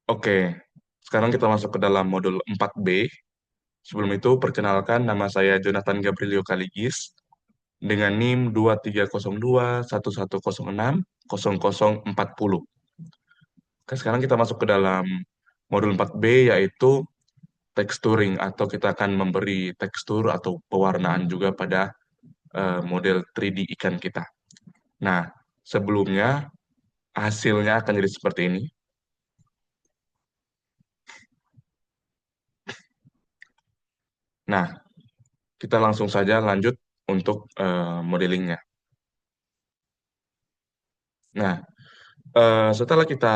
Oke, sekarang kita masuk ke dalam modul 4B. Sebelum itu, perkenalkan nama saya Jonathan Gabrilio Kaligis dengan NIM 230211060040. Oke, sekarang kita masuk ke dalam modul 4B yaitu texturing atau kita akan memberi tekstur atau pewarnaan juga pada model 3D ikan kita. Nah, sebelumnya hasilnya akan jadi seperti ini. Nah, kita langsung saja lanjut untuk modelingnya. Nah, setelah kita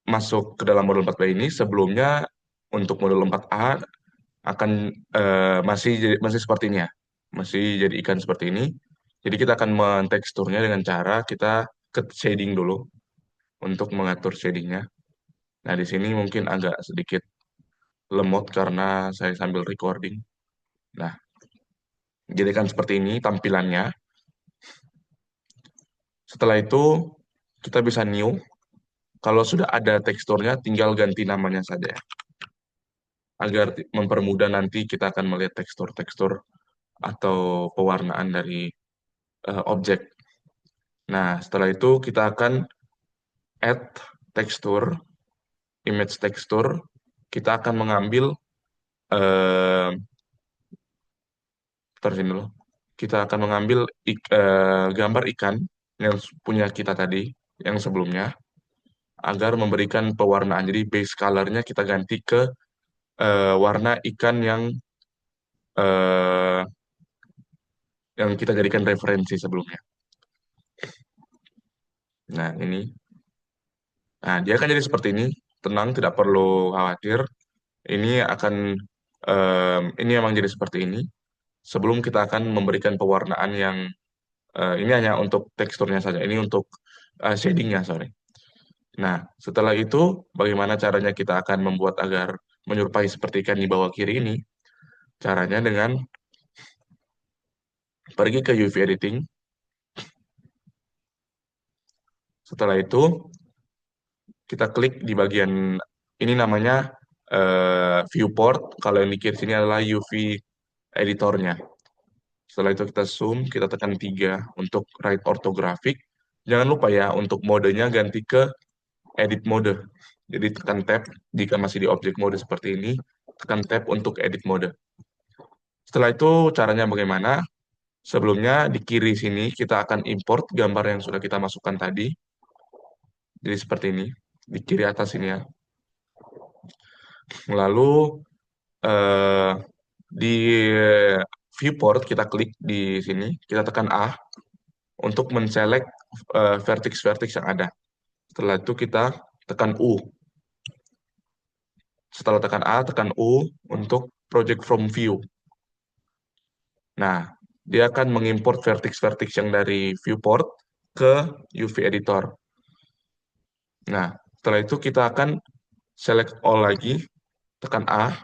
masuk ke dalam modul 4B ini, sebelumnya untuk modul 4A akan masih seperti ini ya. Masih jadi ikan seperti ini. Jadi kita akan menteksturnya dengan cara kita ke shading dulu untuk mengatur shadingnya. Nah, di sini mungkin agak sedikit lemot karena saya sambil recording. Nah, jadi kan seperti ini tampilannya. Setelah itu kita bisa new. Kalau sudah ada teksturnya, tinggal ganti namanya saja ya. Agar mempermudah nanti kita akan melihat tekstur-tekstur atau pewarnaan dari objek. Nah, setelah itu kita akan add tekstur, image tekstur. Kita akan mengambil eh taruh sini dulu. Kita akan mengambil gambar ikan yang punya kita tadi, yang sebelumnya, agar memberikan pewarnaan. Jadi base color-nya kita ganti ke warna ikan eh, yang kita jadikan referensi sebelumnya. Nah, ini. Nah, dia akan jadi seperti ini. Tenang, tidak perlu khawatir. Ini akan ini memang jadi seperti ini. Sebelum kita akan memberikan pewarnaan yang ini hanya untuk teksturnya saja. Ini untuk shadingnya, sorry. Nah, setelah itu bagaimana caranya kita akan membuat agar menyerupai seperti ikan di bawah kiri ini? Caranya dengan pergi ke UV editing. Setelah itu kita klik di bagian ini namanya viewport. Kalau yang di kiri sini adalah UV editornya. Setelah itu kita zoom, kita tekan 3 untuk right orthographic. Jangan lupa ya, untuk modenya ganti ke edit mode. Jadi tekan tab jika masih di object mode seperti ini, tekan tab untuk edit mode. Setelah itu caranya bagaimana? Sebelumnya di kiri sini kita akan import gambar yang sudah kita masukkan tadi. Jadi seperti ini, di kiri atas ini ya. Lalu eh, di viewport kita klik di sini, kita tekan A untuk menselect vertex-vertex yang ada. Setelah itu kita tekan U. Setelah tekan A, tekan U untuk project from view. Nah, dia akan mengimport vertex-vertex yang dari viewport ke UV editor. Nah, setelah itu kita akan select all lagi, tekan A.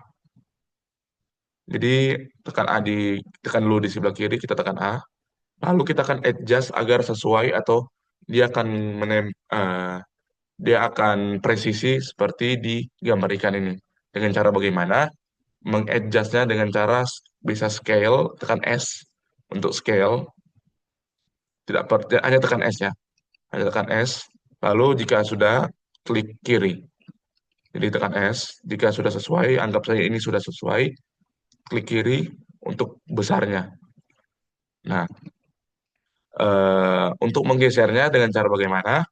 Jadi tekan dulu di sebelah kiri, kita tekan A. Lalu kita akan adjust agar sesuai atau dia akan dia akan presisi seperti di gambar ikan ini. Dengan cara bagaimana? Mengadjustnya dengan cara bisa scale, tekan S untuk scale. Hanya tekan S ya. Hanya tekan S. Lalu jika sudah, klik kiri. Jadi tekan S. Jika sudah sesuai, anggap saja ini sudah sesuai. Klik kiri untuk besarnya. Nah, untuk menggesernya dengan cara bagaimana?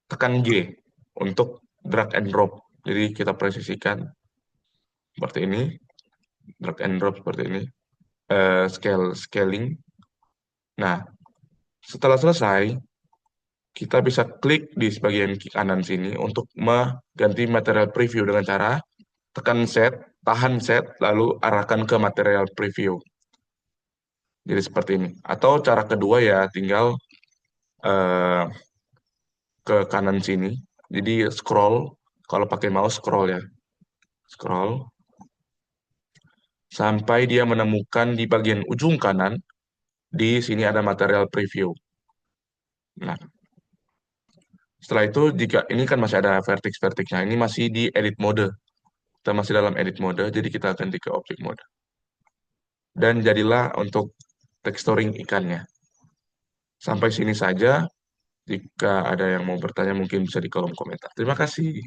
Tekan G untuk drag and drop. Jadi kita presisikan seperti ini, drag and drop seperti ini, scaling. Nah, setelah selesai, kita bisa klik di bagian kanan sini untuk mengganti material preview dengan cara tekan set, tahan set, lalu arahkan ke material preview. Jadi seperti ini. Atau cara kedua ya, tinggal eh, ke kanan sini. Jadi scroll, kalau pakai mouse scroll ya, scroll sampai dia menemukan di bagian ujung kanan, di sini ada material preview. Nah, Setelah itu, jika ini kan masih ada vertex-vertexnya, ini masih di edit mode. Kita masih dalam edit mode, jadi kita ganti ke object mode. Dan jadilah untuk texturing ikannya. Sampai sini saja. Jika ada yang mau bertanya, mungkin bisa di kolom komentar. Terima kasih.